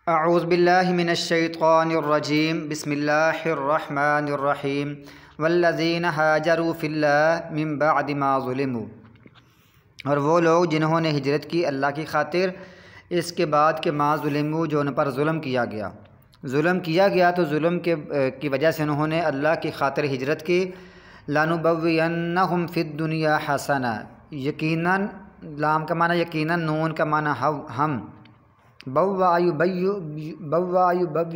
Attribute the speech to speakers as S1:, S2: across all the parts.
S1: अऊज़ु बिल्लाहि मिनश्शैतानिर्रजीम बिस्मिल्लाहिर्रहमानिर्रहीम वल्लज़ीना हाजरू फ़िल्लाहि मिन बअदि मा ज़ुलिमू। और वो लोग जिन्होंने हिजरत की अल्लाह की खातिर इसके बाद के मा ज़ुलिमू जो उन पर जुल्म किया गया। तो जुल्म की वजह से उन्होंने अल्लाह की खातिर हिजरत की। लानुबव्वियन्नहुम फ़िद्दुनिया हसना, यकीनन, लाम का माना यकीनन, नून का माना हम, बव्वायु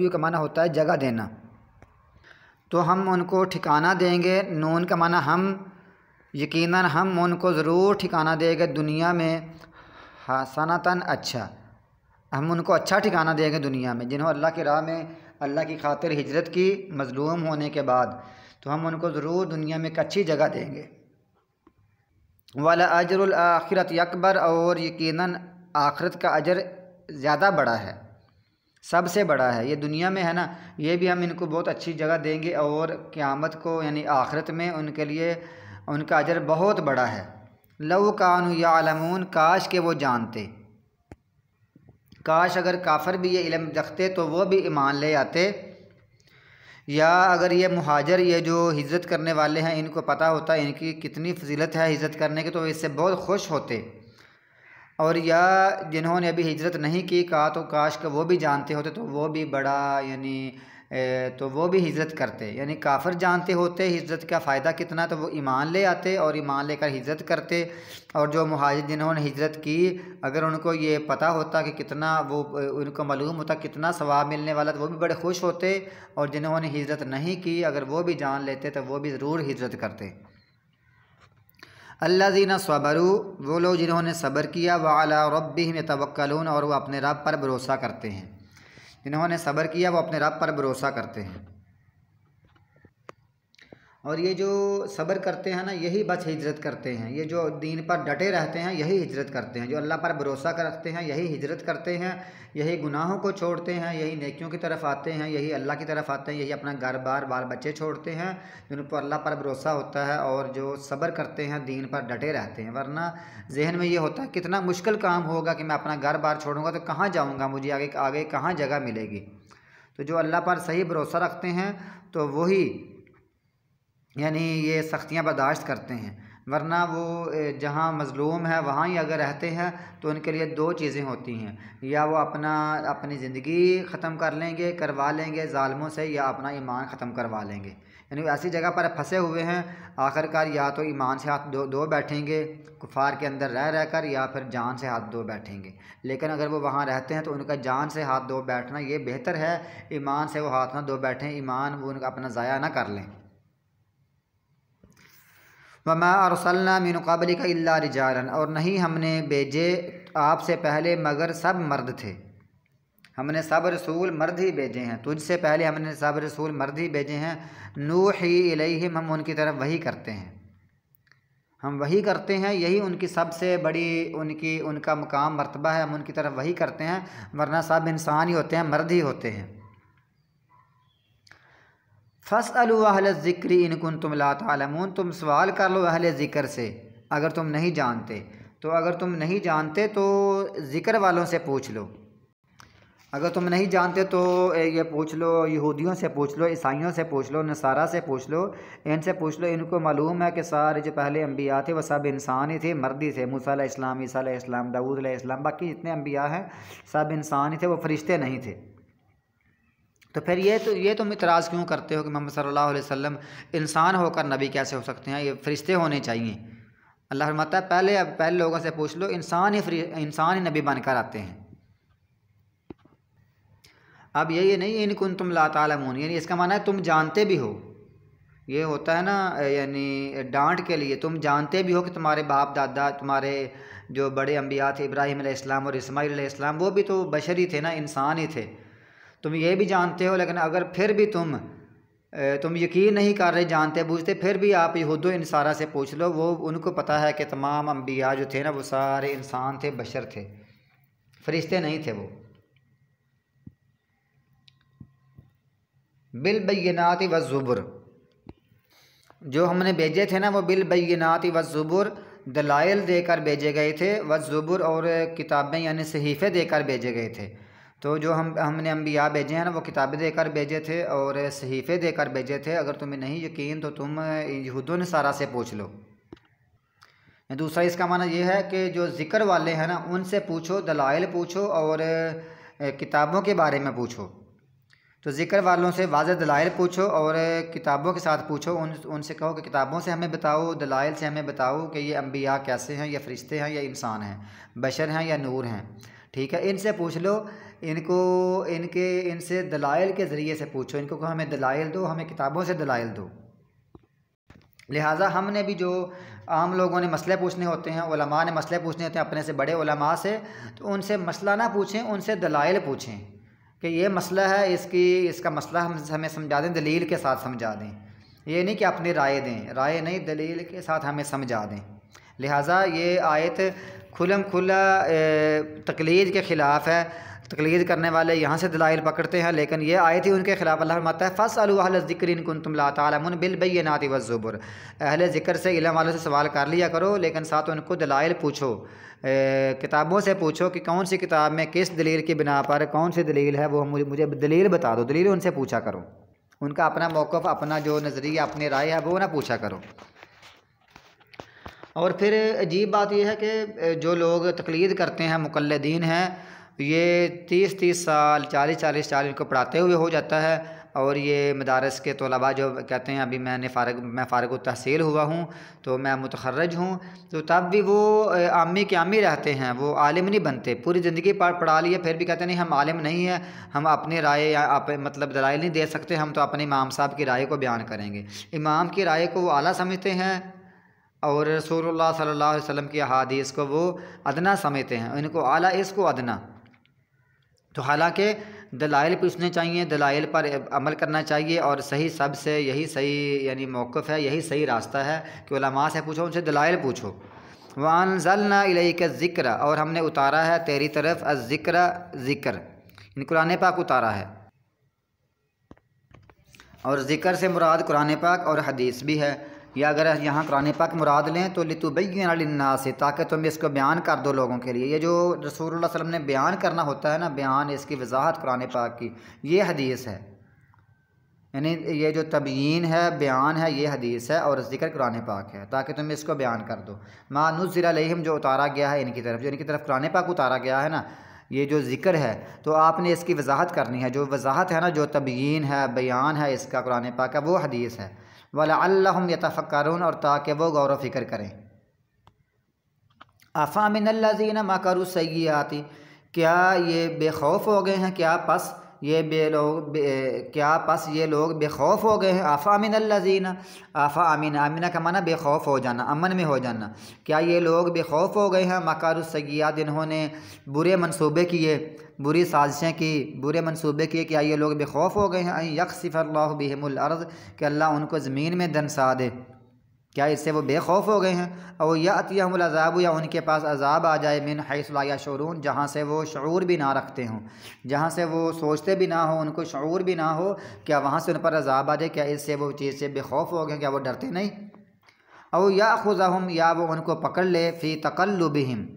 S1: का माना होता है जगह देना, तो हम उनको ठिकाना देंगे। नून का माना हम, यकीनन हम उनको ज़रूर ठिकाना देंगे दुनिया में, हसनतन अच्छा, हम उनको अच्छा ठिकाना देंगे दुनिया में। जिन्होंने अल्लाह की राह में अल्लाह की खातिर हिजरत की मज़लूम होने के बाद, तो हम उनको ज़रूर दुनिया में एक अच्छी जगह देंगे। वाला अजरुल आखिरत अकबर, और यकीनन आखिरत का अजर ज़्यादा बड़ा है, सबसे बड़ा है। ये दुनिया में है ना, ये भी हम इनको बहुत अच्छी जगह देंगे, और क़यामत को यानी आखिरत में उनके लिए उनका अजर बहुत बड़ा है। लौ कानू यालमून, काश के वो जानते, काश अगर काफिर भी ये इल्म रखते तो वो भी ईमान ले आते, या अगर ये मुहाजिर, ये जो हिजरत करने वाले हैं, इनको पता होता इनकी कितनी फजीलत है हिजरत करने की, तो इससे बहुत खुश होते। और या जिन्होंने अभी हिजरत नहीं की, कहा तो काश का वो भी जानते होते तो वो भी बड़ा यानी तो वो भी हिजरत करते। यानी काफिर जानते होते हिजरत का फ़ायदा कितना, तो वो ईमान ले आते और ईमान लेकर हिजरत करते। और जो मुहाजिर जिन्होंने हिजरत की, अगर उनको ये पता होता कि कितना वो, उनको मालूम होता कितना सवाब मिलने वाला, तो वो भी बड़े खुश होते। और जिन्होंने हिजरत नहीं की, अगर वो भी जान लेते तो वो भी ज़रूर हिजरत करते। अल्लज़ीना सबरू, वो लोग जिन्होंने सब्र किया, व अला रब्बिहिम यतवक्कलून, और वो अपने रब पर भरोसा करते हैं। जिन्होंने सब्र किया वो अपने रब पर भरोसा करते हैं। और ये जो सब्र करते हैं ना, यही बस हिजरत करते हैं। ये जो दीन पर डटे रहते हैं यही हिजरत करते हैं। जो अल्लाह पर भरोसा करते हैं यही हिजरत करते हैं, यही गुनाहों को छोड़ते हैं, यही नेकियों की तरफ आते हैं, यही अल्लाह की तरफ आते हैं, यही अपना घर बार बाल बच्चे छोड़ते हैं, जिन पर अल्लाह पर भरोसा होता है और जो सब्र करते हैं, दीन पर डटे रहते हैं। वरना जहन में ये होता है कितना मुश्किल काम होगा कि मैं अपना घर बार छोड़ूंगा तो कहाँ जाऊँगा, मुझे आगे आगे कहाँ जगह मिलेगी। तो जो अल्लाह पर सही भरोसा रखते हैं तो वही यानी ये सख्तियाँ बर्दाश्त करते हैं। वरना वो जहाँ मज़लूम है वहाँ ही अगर रहते हैं तो उनके लिए दो चीज़ें होती हैं, या वो अपनी ज़िंदगी ख़त्म करवा लेंगे ज़ालिमों से, या अपना ईमान ख़त्म करवा लेंगे। यानी ऐसी जगह पर फंसे हुए हैं, आखिरकार या तो ईमान से हाथ धो बैठेंगे कुफार के अंदर रह कर, या फिर जान से हाथ धो बैठेंगे। लेकिन अगर वो वहाँ रहते हैं तो उनका जान से हाथ धो बैठना ये बेहतर है, ईमान से वो हाथ ना धो बैठें, ईमान वो उनका अपना ज़ाया ना कर लें। वमा अरसलना मिन क़ब्लिका इल्ला रिजालन, और नहीं हमने भेजे आपसे पहले मगर सब मर्द थे। हमने सब रसूल मर्द ही भेजे हैं, तुझसे पहले हमने सब रसूल मर्द ही भेजे हैं। नूही इलैहिम, हम उनकी तरफ वही करते हैं, हम वही करते हैं, यही उनकी सबसे बड़ी उनका मुकाम मर्तबा है, हम उनकी तरफ वही करते हैं। वरना सब इंसान ही होते हैं, मर्द ही होते हैं। फ़स्अलू अहल ज़िक्रि इन कुन्तुम ला तालमून, तुम सवाल कर लो अहले ज़िक्र से अगर तुम नहीं जानते। तो अगर तुम नहीं जानते तो ज़िक्र वालों से पूछ लो। अगर तुम नहीं जानते तो ये पूछ लो, यहूदियों से पूछ लो, ईसाइयों से पूछ लो, नसारा से पूछ लो, इनसे पूछ लो। इनको मालूम है कि सारे जो पहले अम्बिया थे वह सब इंसान ही थे, मर्द ही थे। मूसा अलैहिस्सलाम, ईसा अलैहिस्सलाम, दाऊद अलैहिस्सलाम, बाकी जितने अम्बिया हैं सब इंसान ही थे, वो फरिश्ते नहीं थे। तो फिर ये तुम इतराज़ क्यों करते हो कि मोहम्मद सल्लल्लाहु अलैहि वसल्लम इंसान होकर नबी कैसे हो सकते हैं, ये फरिश्ते होने चाहिए। अल्लाह फरमाता है पहले लोगों से पूछ लो, इंसान ही नबी बनकर आते हैं। अब ये नहीं इन कुन्तुम ला तालमून, यानी इसका माना है तुम जानते भी हो। ये होता है ना यानी डांट के लिए, तुम जानते भी हो कि तुम्हारे बाप दादा, तुम्हारे जो बड़े अम्बिया थे इब्राहीम अलैहिस्सलाम और इस्माईल अलैहिस्सलाम, वो भी तो बशर ही थे ना, इंसान ही थे। तुम ये भी जानते हो, लेकिन अगर फिर भी तुम यकीन नहीं कर रहे, जानते बूझते, फिर भी आप यहूदो नसारा से पूछ लो, वो उनको पता है कि तमाम अम्बिया जो थे ना वो सारे इंसान थे, बशर थे, फरिश्ते नहीं थे। वो बिल बैनाति व ज़ुबुर, जो हमने भेजे थे ना वो बिल बैनाति व ज़ुबुर, दलाइल देकर भेजे गए थे, व ज़ुबुर, और किताबें यानी सहीफ़े देकर भेजे गए थे। तो जो हमने अम्बिया भेजे हैं ना, वो किताबें देकर भेजे थे और सहीफ़े देकर भेजे थे। अगर तुम्हें नहीं यकीन तो तुम यहूद नसारा से पूछ लो। दूसरा इसका माना ये है कि जो ज़िक्र वाले हैं ना, उनसे पूछो, दलाइल पूछो और किताबों के बारे में पूछो। तो ज़िक्र वालों से वाज़ेह दलाइल पूछो और किताबों के साथ पूछो। उनसे कहो कि किताबों से हमें बताओ, दलाइल से हमें बताओ कि ये अम्बिया कैसे हैं, या फ़रिश्ते हैं या इंसान हैं, बशर हैं या नूर हैं। ठीक है, इनसे पूछ लो। इनसे दलाइल के ज़रिए से पूछो। इनको कहो हमें दलाइल दो, हमें किताबों से दलाइल दो। लिहाजा हमने भी जो आम लोगों ने मसले पूछने होते हैं, उलमा ने मसले पूछने होते हैं अपने से बड़े उलमा से, तो उनसे मसला ना पूछें, उनसे दलाइल पूछें कि ये मसला है, इसका मसला हमें समझा दें, दलील के साथ समझा दें। ये नहीं कि अपनी राय दें, राय नहीं, दलील के साथ हमें समझा दें। लिहाजा ये आयत खुलम खुला तकलीद के ख़िलाफ़ है। तकलीद करने वाले यहाँ से दलाइल पकड़ते हैं, लेकिन ये आयत ही उनके खिलाफ। अल्लाह फरमाता है फ़स्अलू अहल ज़िक्र इन कुन्तुम ला तालमून बिल बय्यिनाति वज़्ज़ुबुर। अहले ज़िक्र से, इल्म वालों से सवाल कर लिया करो, लेकिन साथ उनको दलाइल पूछो, किताबों से पूछो कि कौन सी किताब में किस दलील की बिना पर कौन सी दलील है, वो मुझे दलील बता दो। दलील उनसे पूछा करो। उनका अपना मौक़िफ़, अपना जो नज़रिया, अपनी राय है, वो ना पूछा करो। और फिर अजीब बात यह है कि जो लोग तकलीद करते हैं, मुक़ल्लिदीन हैं, ये 30-30 साल, 40-40 साल इनको पढ़ाते हुए हो जाता है। और ये मदारस के तलबा जो कहते हैं अभी मैं फ़ारिग तहसील हुआ हूँ, तो मैं मुतखर्रज हूँ, तो तब भी वो आमी के आमी रहते हैं, वो आलिम नहीं बनते। पूरी ज़िंदगी पढ़ा लिए, फिर भी कहते नहीं हम आलिम नहीं हैं, हम अपनी राय या मतलब दलाइल नहीं दे सकते, हम तो अपने इमाम साहब की राय को बयान करेंगे। इमाम की राय को वो आला समझते हैं और रसूलुल्लाह सल्लल्लाहु अलैहि वसल्लम की अहादीस को वो अदना समझते हैं, इनको आला, इसको अदना। तो हालांकि दलाइल पूछने चाहिए, दलाइल पर अमल करना चाहिए, और सही सबसे यही सही यानी मौक़िफ़ है, यही सही रास्ता है कि उलमा से पूछो, उनसे दलाइल पूछो। वअंज़लना इलैका ज़िक्र, और हमने उतारा है तेरी तरफ अज़्ज़िक्र, ज़िक्र इन कुरान पाक उतारा है। और ज़िक्र से मुराद कुरान पाक और हदीस भी है, या अगर यहाँ कुरान पाक मुराद लें तो लितुबय्यिन लिन्नास, ताकि तुम इसको बयान कर दो लोगों के लिए। ये जो रसूलुल्लाह सल्लल्लाहु अलैहि वसल्लम ने बयान करना होता है ना, बयान, इसकी वजाहत कुरान पाक की, ये हदीस है। यानी ये जो तबयीन है, बयान है, ये हदीस है, और ज़िक्र कुरान पाक है, ताकि तुम इसको बयान कर दो। मा नुज़्ज़िला अलैहिम, जो उतारा गया है इनकी तरफ, जो इनकी तरफ कुरान पाक उतारा गया है ना, ये जो ज़िक्र है, तो आपने इसकी वजाहत करनी है। जो वजाहत है ना, जो तबयीन है, बयान है इसका कुरान पाक का, वो हदीस है। वलअल्लहुम यतफक्करून, और ताकि वो गौर व फिक्र करें। अफ़ामिनल्लज़ीना मकरू सय्यिआति, क्या ये बेखौफ हो गए हैं, क्या पस ये लोग बेखौफ हो गए हैं। अफ़ामिनल्लज़ीना, आफ़ा अमीना, अमीना का माना बेखौफ हो जाना, अमन में हो जाना। क्या ये लोग बेखौफ हो गए हैं, मकरू सय्यिआत, जिन्होंने बुरे मंसूबे किए, बुरी साजिशें की, बुरे मंसूबे किए, क्या ये लोग बेखौफ हो गए हैं। अन यख्सिफ़ल्लाहु बिहिमुल अर्ज़, कि अल्लाह उनको ज़मीन में दनसा दे, क्या इससे वो बेखौफ हो गए हैं। और यातियहुमुल अज़ाबु, या उनके पास अज़ाब आ जाए, मिन हैसु ला यशऊरून, जहाँ से वो शऊर भी ना रखते हों, जहाँ से वो सोचते भी ना हो, उनको शऊर भी ना हो, क्या वहाँ से उन पर अज़ाब आ जाए, क्या इससे वो चीज़ से बेखौफ हो गए, क्या वो डरते नहीं। और याख़ुज़हुम, या वो उनको पकड़ ले, फ़ी तक़ल्लुबिहिम,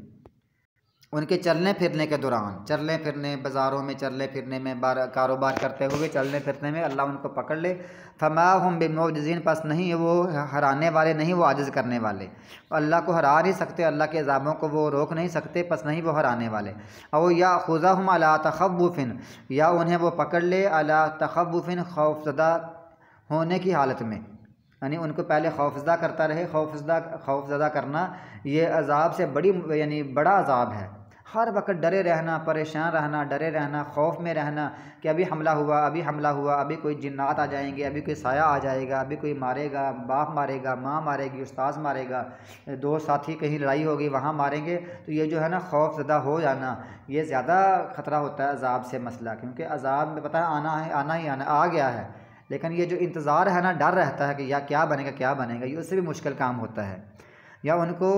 S1: उनके चलने फिरने के दौरान, चलने फिरने, बाज़ारों में चलने फिरने में, कारोबार करते हुए चलने फिरने में अल्लाह उनको पकड़ ले। फमा हुम बिमुअजिज़ीन, पास नहीं वो हराने वाले, नहीं वो आजिज़ करने वाले। अल्लाह को हरा नहीं सकते, अल्लाह के अज़ाबों को वो रोक नहीं सकते, पास नहीं वो हराने वाले। और या खुज़हुम अला तख़व्वुफ़िन, या उन्हें वो पकड़ ले अला तख़व्वुफ़िन, खौफज़दा होने की हालत में, यानी उनको पहले खौफज़दा करता रहे। खौफज़दा करना ये अज़ाब से यानी बड़ा अज़ाब है। हर वक्त डरे रहना, परेशान रहना, डरे रहना, खौफ में रहना कि अभी हमला हुआ, अभी हमला हुआ, अभी कोई जिन्नात आ जाएंगे, अभी कोई साया आ जाएगा, अभी कोई मारेगा, बाप मारेगा, माँ मारेगी, उस्ताद मारेगा, दो साथी कहीं लड़ाई होगी वहाँ मारेंगे। तो ये जो है ना, खौफज़दा हो जाना, ये ज़्यादा ख़तरा होता है अज़ाब से मसला, क्योंकि अज़ाब में पता है आना है, आना ही आना, आ गया है, लेकिन ये जो इंतज़ार है ना, डर रहता है कि या क्या बनेगा, क्या बनेगा, ये उससे भी मुश्किल काम होता है। या उनको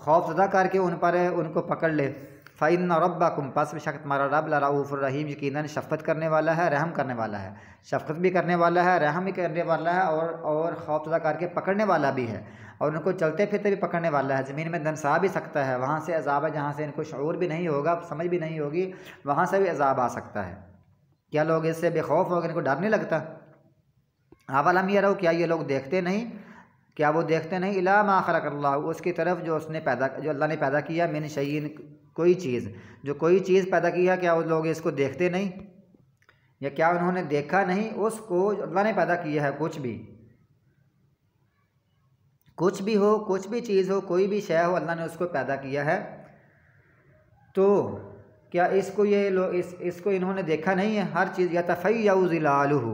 S1: खौफज़दा करके उनको पकड़ ले। फ़इन्न रब्बकुम, पस बेशक तुम्हारा रब लरऊफ़ुर रहीम, यकीनन शफ़क़त करने वाला है, रहम करने वाला है। शफ़क़त भी करने वाला है, रहम भी करने वाला है, और खौफज़दा करके पकड़ने वाला भी है। और उनको चलते फिरते भी पकड़ने वाला है, ज़मीन में दनसा भी सकता है, वहाँ से अज़ाब है जहाँ से इनको शऊर भी नहीं होगा, समझ भी नहीं होगी, वहाँ से भी अज़ाब आ सकता है। क्या लोग इससे बेखौफ हो गए, इनको डर नहीं लगता? अवलम यरौ, क्या ये लोग देखते नहीं, क्या वो देखते नहीं, इला मा खलक़ल्लाह, उसकी तरफ जो उसने पैदा, जो अल्लाह ने पैदा किया, मिन शैइन, कोई चीज़, जो कोई चीज़ पैदा किया, क्या वो लोग इसको देखते नहीं, या क्या उन्होंने देखा नहीं उसको अल्लाह ने पैदा किया है? कुछ भी हो, कुछ भी चीज़ हो, कोई भी शय हो, अल्लाह ने उसको पैदा किया है, तो क्या इसको ये लोग इसको इन्होंने देखा नहीं है? हर चीज़ यतफ़य्यउ ज़िलालुहु,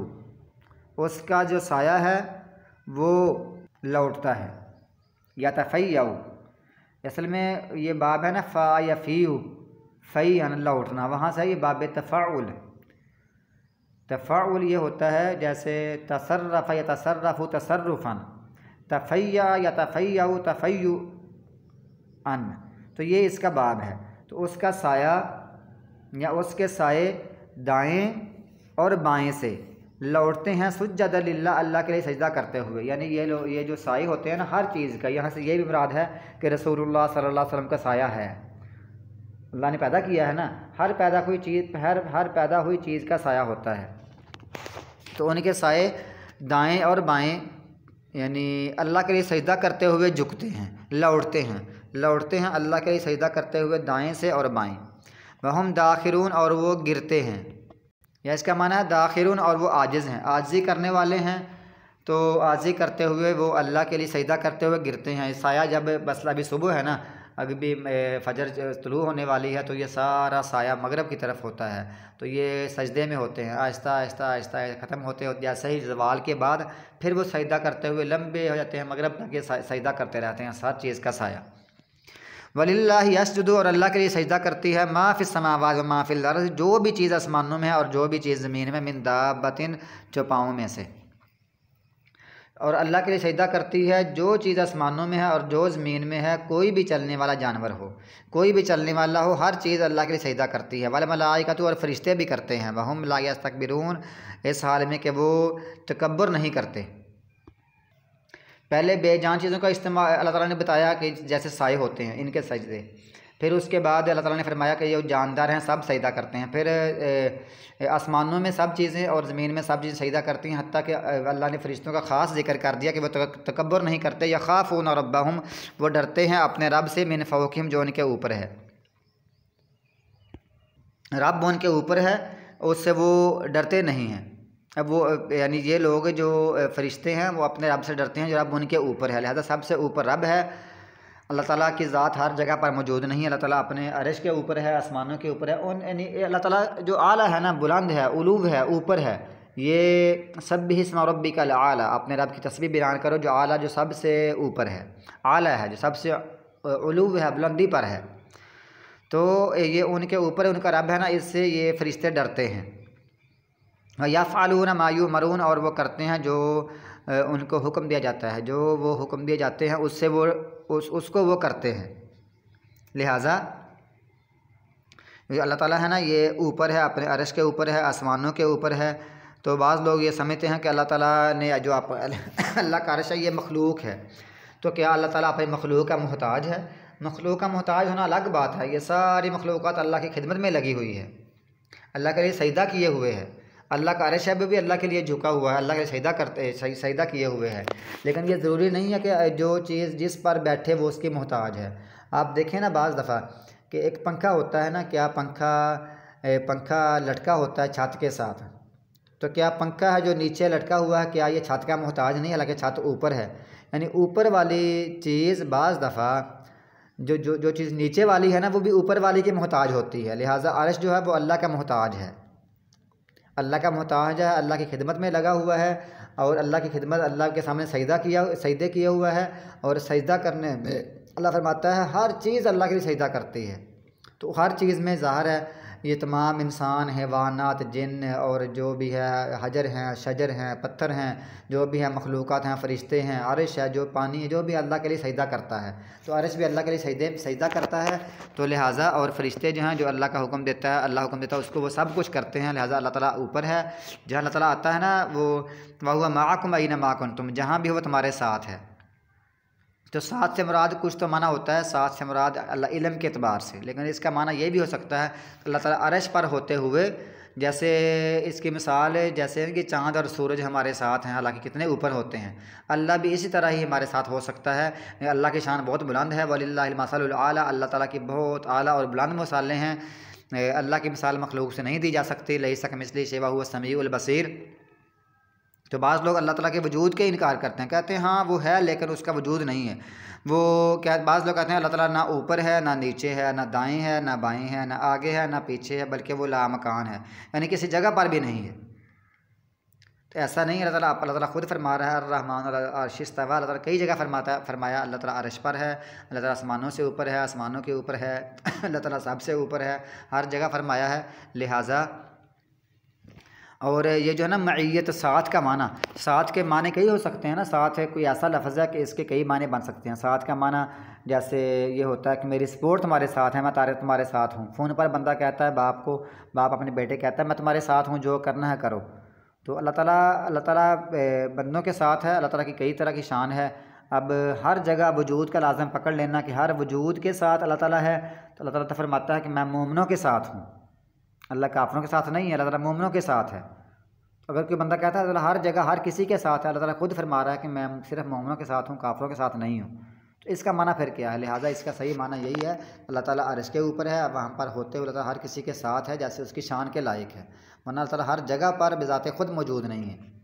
S1: उसका जो साया है वो लौटता है। यतफ़य्यउ असल में ये बाब है ना, फ़ा या फ़ीयु, फ़ई यानी लौटना, वहाँ से ये बाब तफ़ाउल। तफ़ाउल ये होता है जैसे तसर्रफ़ या तसर्रफ़ु तसर्रुफ़न, तफ़य्या या तफ़य्यउ तफ़य्युअन, तो ये इसका बाब है। तो उसका साया या उसके साए दाएं और बाएं से लौटते हैं, सुज्जद लिल्लाह, अल्लाह के लिए सजदा करते हुए। यानी ये जो साए होते हैं ना हर चीज़ का, यहाँ से ये भी मुराद है कि रसूलुल्लाह सल्लल्लाहु अलैहि वसल्लम का साया है, अल्लाह ने पैदा किया है ना, हर पैदा हुई चीज़ का साया होता है। तो उनके साए दाएं और बाएं यानी अल्लाह के लिए सजदा करते हुए झुकते हैं, लौटते हैं अल्लाह के लिए सजदा करते हुए दाएं से और बाएं। वहम दाखिरून, और वो गिरते हैं, या इसका माना है दाखिरून, और वो आजिज़ हैं, आजिज़ी करने वाले हैं, तो आजिज़ी करते हुए वो अल्लाह के लिए सजदा करते हुए गिरते हैं। साया जब मसला अभी सुबह है ना, अभी भी फजर तुलू होने वाली है, तो ये सारा साया मगरब की तरफ होता है, तो ये सजदे में होते हैं, आहिस्ता आहिस्ता आहिस्ता ख़त्म होते होते जैसे ही ज़वाल के बाद फिर वो सजदा करते हुए लंबे हो जाते हैं, मगरब तक ये सजदा करते रहते हैं, हर चीज़ का साया। वलिल्लाहि यसजुदु, और अल्लाह के लिए सजदा करती है, मा फिस समावात व मा फिल अर्ज़, जो भी चीज़ आसमानों में है और जो भी चीज़ ज़मीन में, मिन दाब्बतिन, चौपाओं में से। और अल्लाह के लिए सजदा करती है जो चीज़ आसमानों में है और जो ज़मीन में है, कोई भी चलने वाला जानवर हो, कोई भी चलने वाला हो, हर चीज़ अल्लाह के लिए सजदा करती है। वल मलाइकतु, और फरिश्ते भी करते हैं, वहुम ला यस्तकबिरून, इस हाल में कि वो तकब्बुर नहीं करते। पहले बेजान चीज़ों का इस्तेमाल अल्लाह ताला ने बताया कि जैसे साए होते हैं इनके सजदे, फिर उसके बाद अल्लाह ताला ने फरमाया कि ये जानदार हैं सब सजदा करते हैं, फिर आसमानों में सब चीज़ें और ज़मीन में सब चीज़ें सजदा करती हैं, हत्ता कि अल्लाह ने फरिश्तों का ख़ास जिक्र कर दिया कि वो तकब्बुर नहीं करते। यख़ाफ़ून रब्बहुम, वो डरते हैं अपने रब से, मिन फ़ौक़िहिम, जो उनके ऊपर है, रब उनके ऊपर है, उससे वो डरते नहीं हैं। अब वो यानी ये लोग जो फरिश्ते हैं वो अपने रब से डरते हैं जो रब उनके ऊपर है, लिहाजा सबसे ऊपर रब है। अल्लाह ताला की ज़ात हर जगह पर मौजूद नहीं है, अल्लाह ताला अपने अर्श के ऊपर है, आसमानों के ऊपर है, उन यानी अल्लाह ताला जो आला है ना, बुलंद है, उलूव है, ऊपर है। ये सब्बिहिस्म रब्बिकल आला, अपने रब की तस्बीह बयान करो जो आला, जो सबसे ऊपर है, आला है, जो सबसे उलूव है, बुलंदी पर है, तो ये उनके ऊपर उनका रब है ना, इससे ये फरिश्ते डरते हैं। यफ़अलून मा युमरून, और वो करते हैं जो उनको हुक्म दिया जाता है, जो वो हुक्म दिए जाते हैं उससे वो उसको वो करते हैं। लिहाजा अल्लाह ताला है ना, ये ऊपर है, अपने अर्श के ऊपर है, आसमानों के ऊपर है। तो बाज़ लोग ये समझते हैं कि अल्लाह ताला ने जो अल्लाह का अर्श है ये मखलूक है, तो क्या अल्लाह ताला अपनी मखलूक का मोहताज है? मखलूक का मोहताज होना अलग बात है, ये सारी मखलूक़ात अल्लाह की खिदमत में लगी हुई है, अल्लाह के लिए सजदा किए हुए है, अल्लाह का अर्श है भी अल्लाह के लिए झुका हुआ है, अल्लाह के लिए सजदा किए हुए है। लेकिन ये ज़रूरी नहीं है कि जो चीज़ जिस पर बैठे वो उसकी मोहताज है। आप देखें ना बाज़ दफ़ा कि एक पंखा होता है ना, क्या पंखा लटका होता है छत के साथ, तो क्या पंखा है जो नीचे लटका हुआ है, क्या ये छत का मोहताज नहीं है? हालांकि छत ऊपर है, यानी ऊपर वाली चीज़ बाज़ दफ़ा जो चीज़ नीचे वाली है ना, वो भी ऊपर वाली की मोहताज होती है। लिहाजा अर्श जो है वो अल्लाह का मोहताज है, अल्लाह का मोहताज है, अल्लाह की खिदमत में लगा हुआ है, और अल्लाह की खिदमत, अल्लाह के सामने सजदे किया हुआ है। और सजदा करने में अल्लाह फरमाता है हर चीज़ अल्लाह के लिए सजदा करती है। तो हर चीज़ में ज़ाहिर है ये तमाम इंसान, हैवानात, जिन्न और जो भी है, हजर हैं, शजर हैं, पत्थर हैं, जो भी है मखलूक़ात हैं, फरिश्ते हैं, अर्श है, जो पानी है, जो भी अल्लाह के लिए सजदा करता है, तो अर्श भी अल्लाह के लिए सजदा करता है। तो लिहाजा और फरिश्ते जो हैं, जो अल्लाह का हुक्म देता है, अल्लाह हुक्म देता है उसको वो सब कुछ करते हैं। लिहाजा अल्लाह ताला ऊपर है, जहाँ अल्लाह ताला आता है ना, वो वहुवा माअकुम ऐना मा कुंतुम, जहाँ भी वो तुम्हारे साथ है। तो साथ से मुराद कुछ तो माना होता है, साथ से मुराद अल्लाह इल्म के एतबार से, लेकिन इसका माना ये भी हो सकता है अल्लाह ताला अर्श पर होते हुए, जैसे इसकी मिसाल है जैसे कि चाँद और सूरज हमारे साथ हैं, हालांकि कितने ऊपर होते हैं, अल्लाह भी इसी तरह ही हमारे साथ हो सकता है। अल्लाह की शान बहुत बुलंद है, वलिल्लाहिल मसलुल आला, अल्लाह ताला की बहुत आला और बुलंद मिसालें हैं। अल्लाह की मिसाल मखलूक से नहीं दी जा सकती। लैसा कमिस्लिही शैअ हुवस समीउल बसीर। तो बाज़ लोग अल्लाह ताला के वजूद के इनकार करते हैं, कहते हैं हाँ वो है लेकिन उसका वजूद नहीं है। वो क्या बाज़ लोग कहते हैं अल्लाह ताला ना ऊपर है ना नीचे है ना दाएं है ना बाएं है ना आगे है ना पीछे है, बल्कि वो लामकान है, यानी किसी जगह पर भी नहीं है। तो ऐसा नहीं है। अल्लाह ताला खुद फरमा रहा है अर्रहमान अलल अर्श इस्तवा। अल्लाह ताला कई जगह फरमाया अल्लाह ताला अर्श पर है, अल्लाह ताला आसमानों से ऊपर है, आसमानों के ऊपर है, अल्लाह ताला सबसे ऊपर है, हर जगह फरमाया है। लिहाजा और ये जो है ना मईयत, साथ का माना, साथ के माने कई हो सकते हैं ना। साथ है कोई ऐसा लफ्ज़ है कि इसके कई माने बन सकते हैं। साथ का माना जैसे ये होता है कि मेरी सपोर्ट तुम्हारे साथ है, मैं तुम्हारे साथ हूँ। फ़ोन पर बंदा कहता है बाप को, बाप अपने बेटे कहता है मैं तुम्हारे साथ हूँ, जो करना है करो। तो अल्लाह ताला बंदों के साथ है। अल्लाह ताला की कई तरह की शान है। अब हर जगह वजूद का लाज़म पकड़ लेना कि हर वजूद के साथ अल्लाह ताला है, तो अल्लाह ताला फरमाता है कि मैं मोमिनों के साथ हूँ। अल्लाह काफिरों के साथ नहीं है, अल्लाह ताला मोमिनों के साथ है। अगर कोई बंदा कहता है अल्लाह हर जगह हर किसी के साथ है, अल्लाह ताला खुद फरमा रहा है कि मैं सिर्फ मोमिनों के साथ हूँ, काफिरों के साथ नहीं हूँ। तो इसका माना फिर क्या है? लिहाजा इसका सही माना यही है अल्लाह ताला अर्श के ऊपर है, वहाँ पर होते हुए अल्लाह ताला हर किसी के साथ है जैसे उसकी शान के लायक है, वरना अल्लाह ताला हर जगह पर बिज़ाते खुद मौजूद नहीं है।